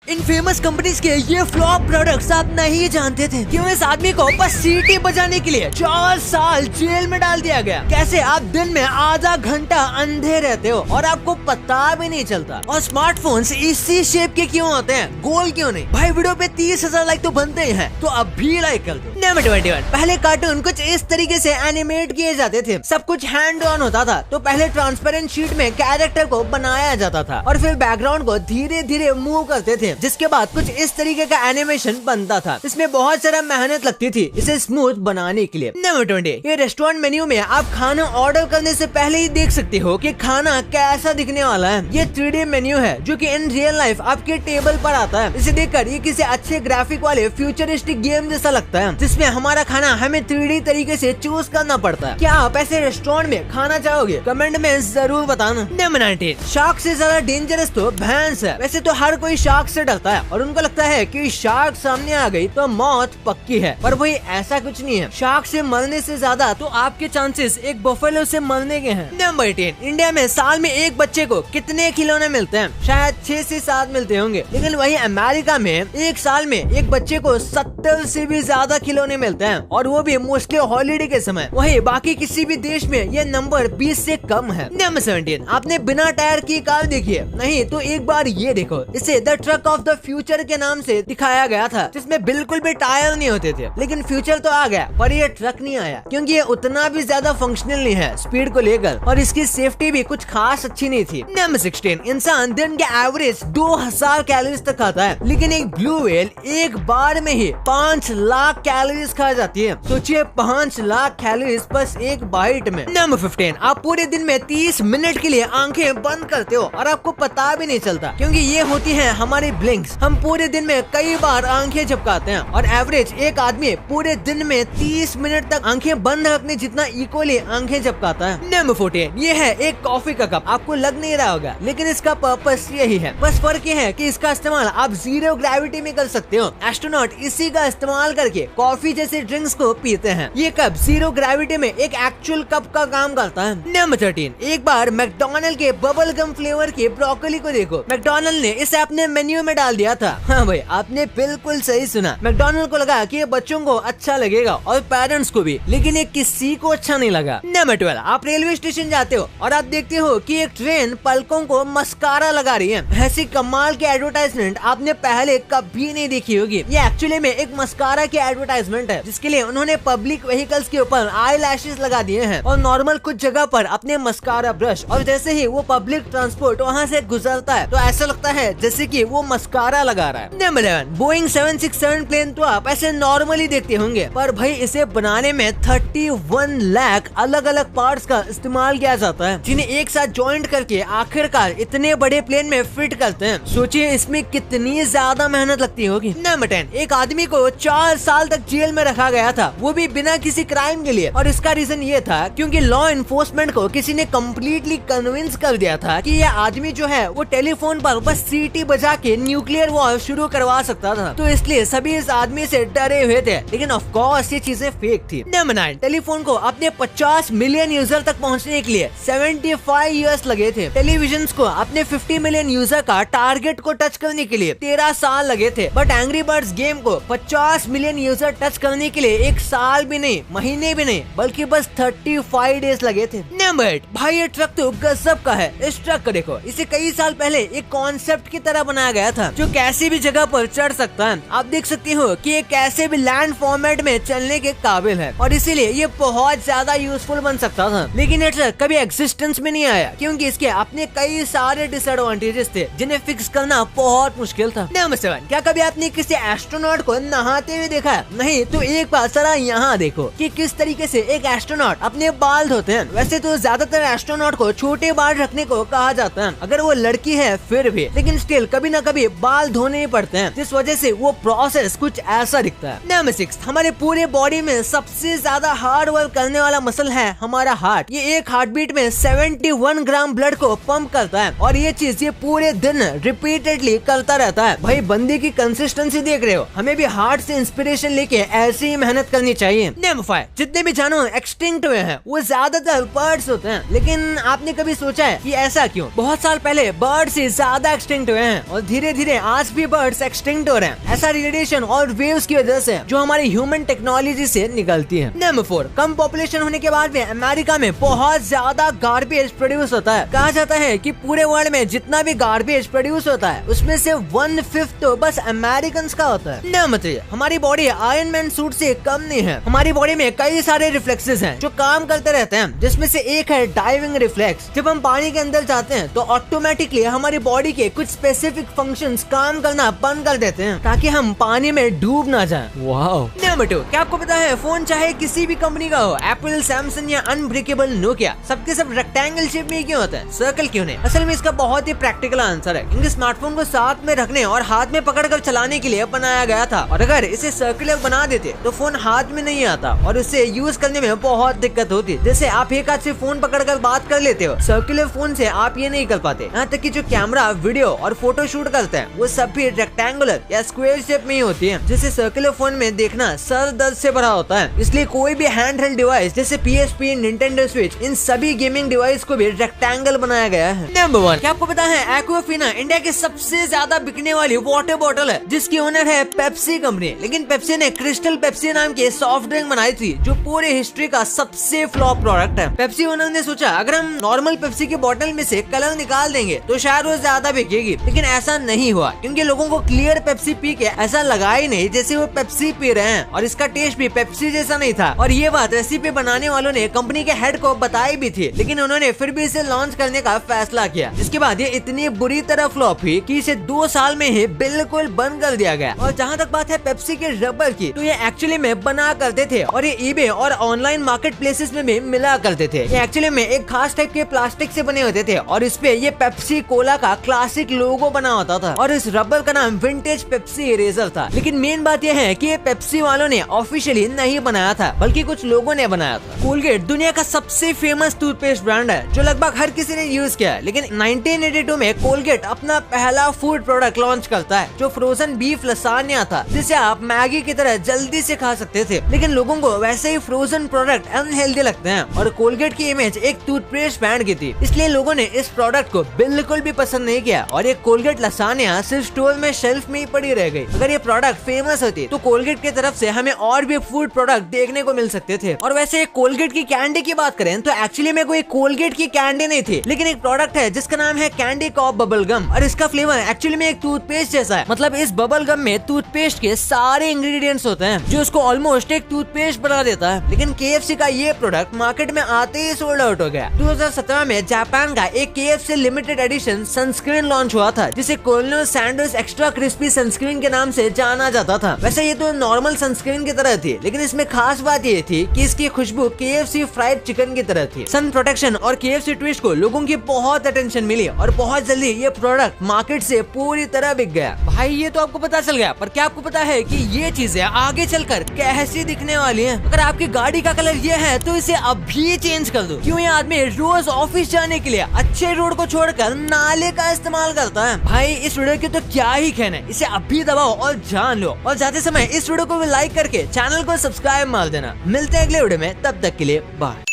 इन famous companies के ये flop products आप नहीं जानते थे क्यों इस आदमी को बस सीटी बजाने के लिए 4 साल जेल में डाल दिया गया। कैसे आप दिन में आधा घंटा अंधे रहते हो और आपको पता भी नहीं चलता। और स्मार्टफोन्स इसी शेप के क्यों होते हैं, गोल क्यों नहीं? भाई वीडियो पे 30,000 लाइक तो बनते ही हैं, तो अब भी लाइक कर दो। नंबर 21, पहले कार्टून कुछ इस तरीके से एनिमेट किए जाते थे। सब कुछ हैंड ऑन होता था। तो पहले ट्रांसपेरेंट शीट में कैरेक्टर को बनाया जाता था और फिर बैकग्राउंड को धीरे धीरे मूव करते थे, जिसके बाद कुछ इस तरीके का एनिमेशन बनता था। इसमें बहुत सारा मेहनत लगती थी इसे स्मूथ बनाने के लिए। नंबर 20, ये रेस्टोरेंट मेन्यू में आप खाना ऑर्डर करने से पहले ही देख सकते हो कि खाना कैसा दिखने वाला है। ये 3D मेन्यू है जो कि इन रियल लाइफ आपके टेबल पर आता है। इसे देखकर ये किसी अच्छे ग्राफिक वाले फ्यूचरिस्टिक गेम जैसा लगता है, जिसमें हमारा खाना हमें 3D तरीके से चूज करना पड़ता है। क्या आप ऐसे रेस्टोरेंट में खाना चाहोगे? कमेंट में जरूर बताना। नंबर 19, शार्क से ज्यादा डेंजरस तो भैंस है। वैसे तो हर कोई शार्क से डरता है और उनको लगता है कि शार्क सामने आ गई तो मौत पक्की है, पर वही ऐसा कुछ नहीं है। शार्क से मरने से ज्यादा तो आपके चांसेस एक बफेलो से मरने के हैं। नंबर 18, इंडिया में साल में एक बच्चे को कितने खिलौने मिलते हैं? शायद 6 से 7 मिलते होंगे, लेकिन वही अमेरिका में एक साल में एक बच्चे को 70 से भी ज्यादा खिलौने मिलते हैं, और वो भी मोस्टली हॉलीडे के समय। वही बाकी किसी भी देश में ये नंबर 20 से कम है। नंबर 17, आपने बिना टायर की कार देखी है? नहीं तो एक बार ये देखो। इसे the truck of the future के नाम से दिखाया गया था, जिसमें बिल्कुल भी टायर नहीं होते थे। लेकिन फ्यूचर तो आ गया, पर ये ट्रक नहीं आया, क्योंकि ये उतना भी ज्यादा फंक्शनल नहीं है स्पीड को लेकर, और इसकी सेफ्टी भी कुछ खास अच्छी नहीं थी। नंबर 16, इंसान दिन के एवरेज 2000 कैलोरीज तक खाता है, लेकिन एक ब्लू व्हेल एक बार में ही 5 लाख कैलोरीज खा जाती है। सोचिए 5 लाख कैलोरीज बस एक बाइट में। नंबर 15, आप पूरे दिन में 30 मिनट के लिए आंखें बंद करते हो और आपको पता भी नहीं चलता, क्योंकि ये होती है हमारी ब्लिंक्स। हम पूरे दिन में कई बार आंखें झपकाते हैं और एवरेज एक आदमी पूरे दिन में 30 मिनट तक आंखें बंद रखने जितना इक्वली आंखें झपकाता है। नंबर 14, ये है एक कॉफी का कप। आपको लग नहीं रहा होगा, लेकिन इसका पर्पस यही है। बस फर्क ये है कि इसका इस्तेमाल आप 0 ग्रेविटी में कर सकते हो। एस्ट्रोनॉट इसी का इस्तेमाल करके कॉफी जैसे ड्रिंक्स को पीते हैं। ये कप 0 ग्रेविटी में एक एक्चुअल कप का काम करता है। नंबर 13, एक बार मैकडॉनल्ड के बबल गम फ्लेवर के ब्रोकोली को देखो। मैकडॉनल्ड ने इसे अपने मेन्यू में डाल दिया था। हाँ भाई, आपने बिल्कुल सही सुना। मैकडॉनल्ड को लगा कि ये बच्चों को अच्छा लगेगा और पेरेंट्स को भी, लेकिन ये किसी को अच्छा नहीं लगा। नंबर 12, आप रेलवे स्टेशन जाते हो और आप देखते हो कि एक ट्रेन पलकों को मस्कारा लगा रही है। ऐसी कमाल की एडवर्टाइजमेंट आपने पहले कभी नहीं देखी होगी। ये एक्चुअली में एक मस्कारा की एडवर्टाइजमेंट है, जिसके लिए उन्होंने पब्लिक व्हीकल्स के ऊपर आई लैशेस लगा दिए हैं और नॉर्मल कुछ जगह पर अपने मस्कारा ब्रश, और जैसे ही वो पब्लिक ट्रांसपोर्ट वहाँ से गुजरता है तो ऐसा लगता है जैसे कि वो मस्कारा लगा रहा है। नंबर 11, बोइंग 767 प्लेन तो आप ऐसे नॉर्मली देखते होंगे, पर भाई इसे बनाने में 31 लाख अलग अलग पार्ट्स का इस्तेमाल किया जाता है, जिन्हें एक साथ जॉइंट करके आखिरकार इतने बड़े प्लेन में फिट करते हैं। सोचिए इसमें कितनी ज्यादा मेहनत लगती होगी। नंबर 10, एक आदमी को 4 साल तक जेल में रखा गया था, वो भी बिना किसी क्राइम के लिए, और इसका रीजन ये था क्योंकि लॉ इन्फोर्समेंट को किसी ने कम्प्लीटली कन्विंस कर दिया था कि ये आदमी जो है वो टेलीफोन पर बस सीटी बजा के न्यूक्लियर वॉर शुरू करवा सकता था, तो इसलिए सभी इस आदमी से डरे हुए थे। लेकिन ऑफ कोर्स ये चीजें फेक थी। नंबर 9, टेलीफोन को अपने 50 मिलियन यूजर तक पहुंचने के लिए 75 इयर्स लगे थे। टेलीविजन को अपने 50 मिलियन यूजर का टारगेट को टच करने के लिए 13 साल लगे थे। बट एंग्री बर्ड्स गेम को 50 मिलियन यूजर टच करने के लिए 1 साल भी नहीं, महीने भी नहीं, बल्कि बस 35 डेज लगे थे। नंबर 8, भाई ये ट्रक तो गजब का है। इस ट्रक को देखो, इसे कई साल पहले एक कॉन्सेप्ट की तरह बनाया गया था जो कैसी भी जगह पर चढ़ सकता है। आप देख सकते हो कि ये कैसे भी लैंड फॉर्मेट में चलने के काबिल है, और इसीलिए ये बहुत ज्यादा यूजफुल बन सकता था। लेकिन ये ट्रक कभी एग्जिस्टेंस में नहीं आया, क्योंकि इसके अपने कई सारे डिसएडवांटेजेस थे जिन्हें फिक्स करना बहुत मुश्किल था। नंबर 7, क्या कभी आपने किसी एस्ट्रोनॉट को नहाते हुए देखा है? नहीं तो एक बार जरा यहाँ देखो कि किस तरीके से एक एस्ट्रोनॉट अपने बाल धोते हैं। वैसे तो ज्यादातर एस्ट्रोनॉट को छोटे बाल रखने को कहा जाता है, अगर वो लड़की है फिर भी, लेकिन स्टिल कभी न कभी बाल धोने ही पड़ते हैं, जिस वजह से वो प्रोसेस कुछ ऐसा दिखता है। नंबर 6, हमारे पूरे बॉडी में सबसे ज्यादा हार्ड वर्क करने वाला मसल है हमारा हार्ट। ये एक हार्ट बीट में 71 ग्राम ब्लड को पंप करता है, और ये चीज ये पूरे दिन रिपीटेडली करता रहता है। भाई बंदे की कंसिस्टेंसी देख रहे हो, हमें भी हार्ट से इंस्पिरेशन लेके ऐसी ही मेहनत करनी चाहिए। नंबर 5, जितने भी जानवर एक्सटिंक्ट हुए हैं वो ज्यादातर बर्ड्स होते हैं, लेकिन आपने कभी सोचा है कि ऐसा क्यों? बहुत साल पहले बर्ड्स से ज्यादा एक्सटिंक्ट हुए हैं और धीरे धीरे आज भी बर्ड्स एक्सटिंक्ट हो रहे हैं, ऐसा रेडिएशन और वेव्स की वजह से जो हमारी ह्यूमन टेक्नोलॉजी से निकलती है। नंबर 4, कम पॉपुलेशन होने के बाद भी अमेरिका में बहुत ज्यादा गार्बेज प्रोड्यूस होता है। कहा जाता है कि पूरे वर्ल्ड में जितना भी गार्बेज प्रोड्यूस होता है उसमें से 1/5 तो बस अमेरिकन का होता है। नंबर 3, हमारी बॉडी आयरन मैन सूट से कम नहीं है। हमारी बॉडी में कई सारे रिफ्लेक्सेस हैं जो काम करते रहते हैं, जिसमें से एक है डाइविंग रिफ्लेक्स। जब हम पानी के अंदर जाते हैं तो ऑटोमेटिकली हमारी बॉडी के कुछ स्पेसिफिक फंक्शंस काम करना बंद कर देते हैं ताकि हम पानी में डूब ना जाएं। वाओ। नंबर 2, क्या आपको पता है फोन चाहे किसी भी कंपनी का हो, एप्पल, सैमसंग या अनब्रेकेबल नोकिया, सबके सब रेक्टेंगल शेप में क्यों होता है, सर्कल क्यों नहीं? असल में इसका बहुत ही प्रैक्टिकल आंसर है, क्योंकि स्मार्टफोन को साथ में रखने और हाथ में पकड़कर चलाने के लिए बनाया गया था, और अगर इसे सर्कुलर बना देते तो फोन हाथ में नहीं आता और उसे यूज करने में बहुत दिक्कत होती। जैसे आप एक हाथ से फोन पकड़कर बात कर लेते हो, सर्कुलर फोन से आप ये नहीं कर पाते। यहाँ तक कि जो कैमरा, वीडियो और फोटो शूट करते हैं वो सब भी रेक्टेंगुलर या स्क्वायर शेप में ही होती है, जिसे सर्कुलर फोन में देखना सर दर्द से भरा होता है। इसलिए कोई भी हैंड हेल्ड डिवाइस जैसे PSP, निंटेंडो स्विच, इन सभी गेमिंग डिवाइस को भी रेक्टेंगल बनाया गया है। नंबर 1, क्या आपको पता है एक्वाफिना इंडिया की सबसे ज्यादा बिकने वाली वाटर बॉटल है, जिसकी ओनर है पेप्सी कंपनी। लेकिन पेप्सी ने क्रिस्टल पेप्सी नाम की सॉफ्ट ड्रिंक बनाई थी जो पूरे हिस्ट्री का सबसे फ्लॉप प्रोडक्ट है। पेप्सी ओनर ने सोचा अगर हम नॉर्मल पेप्सी की बोतल में से कलर निकाल देंगे तो शायद वो ज्यादा बिकेगी, लेकिन ऐसा नहीं हुआ, क्योंकि लोगों को क्लियर पेप्सी पी के ऐसा लगा ही नहीं जैसे वो पेप्सी पी रहे हैं, और इसका टेस्ट भी पेप्सी जैसा नहीं था। और ये बात रेसिपी बनाने वालों ने कंपनी के हेड को बताई भी थी, लेकिन उन्होंने फिर भी इसे लॉन्च करने का फैसला किया। इसके बाद ये इतनी बुरी तरह फ्लॉप हुई कि इसे 2 साल में ही बिल्कुल बंद कर दिया गया। और जहाँ तक बात है पेप्सी के रबर की, तो ये एक्चुअली में बना करते थे और ये eBay और ऑनलाइन मार्केट प्लेसेस में भी मिला करते थे। ये एक्चुअली में एक खास टाइप के प्लास्टिक से बने होते थे और इस पे ये पेप्सी कोला का क्लासिक लोगो बना होता था, और इस रबर का नाम विंटेज पेप्सी इरेजर था। लेकिन मेन बात यह है कि ये पेप्सी वालों ने ऑफिशियली नहीं बनाया था, बल्कि कुछ लोगों ने बनाया था। कोलगेट दुनिया का सबसे फेमस टूथपेस्ट ब्रांड है जो लगभग हर किसी ने यूज किया है, लेकिन 1982 में कोलगेट अपना पहला फूड प्रोडक्ट लॉन्च करता है जो फ्रोजन बीफ लसान्या था, जिसे आप मैगी की तरह जल्दी से खा सकते थे। लेकिन लोगों को वैसे ही फ्रोजन प्रोडक्ट अनहेल्दी लगते हैं, और कोलगेट की इमेज एक टूथपेस्ट ब्रांड की थी, इसलिए लोगों ने इस प्रोडक्ट को बिल्कुल भी पसंद नहीं किया और ये कोलगेट लसान्या सिर्फ स्टोर में शेल्फ में ही पड़ी रह गई। अगर ये प्रोडक्ट फेमस होती तो कोलगेट की तरफ से हमें और भी फूड प्रोडक्ट देखने को मिल सकते थे। और वैसे कोलगेट की कैंडी की बात करें तो एक्चुअली में कोई कोलगेट की कैंडी नहीं थी, लेकिन एक प्रोडक्ट है जिसका नाम है कैंडी कॉप बबल गम, और इसका फ्लेवर एक्चुअली में एक टूथपेस्ट जैसा है। मतलब इस बबल गम में टूथपेस्ट के सारे इंग्रेडिएंट्स होते हैं जो उसको ऑलमोस्ट एक टूथपेस्ट बना देता है। लेकिन KFC का ये प्रोडक्ट मार्केट में आते ही सोल्ड आउट हो गया। 2017 में जापान का एक KFC limited edition sunscreen launch हुआ था, जिसे colonial sandwich extra crispy sunscreen के नाम से जाना जाता था। वैसे ये तो नॉर्मल सनस्क्रीन की तरह थी, लेकिन इसमें खास बात ये थी कि इसकी खुशबू KFC फ्राइड चिकन की तरह थी। सन प्रोटेक्शन और KFC ट्विस्ट को लोगों की बहुत अटेंशन मिली और बहुत जल्दी ये प्रोडक्ट मार्केट से पूरी तरह बिक गया। भाई ये तो आपको पता चल गया, पर क्या आपको पता है कि ये चीजें आगे चलकर कैसी दिखने वाली हैं? अगर आपकी गाड़ी का कलर ये है तो इसे अभी चेंज कर दो। क्यों ये आदमी रोज ऑफिस जाने के लिए अच्छे रोड को छोड़कर नाले का इस्तेमाल करता है? भाई इस वीडियो की तो क्या ही कहना है, इसे अभी दबाओ और जान लो। और जाते समय इस वीडियो को भी लाइक करके चैनल को सब्सक्राइब मार देना। मिलते हैं अगले वीडियो में, तब तक के लिए बाय।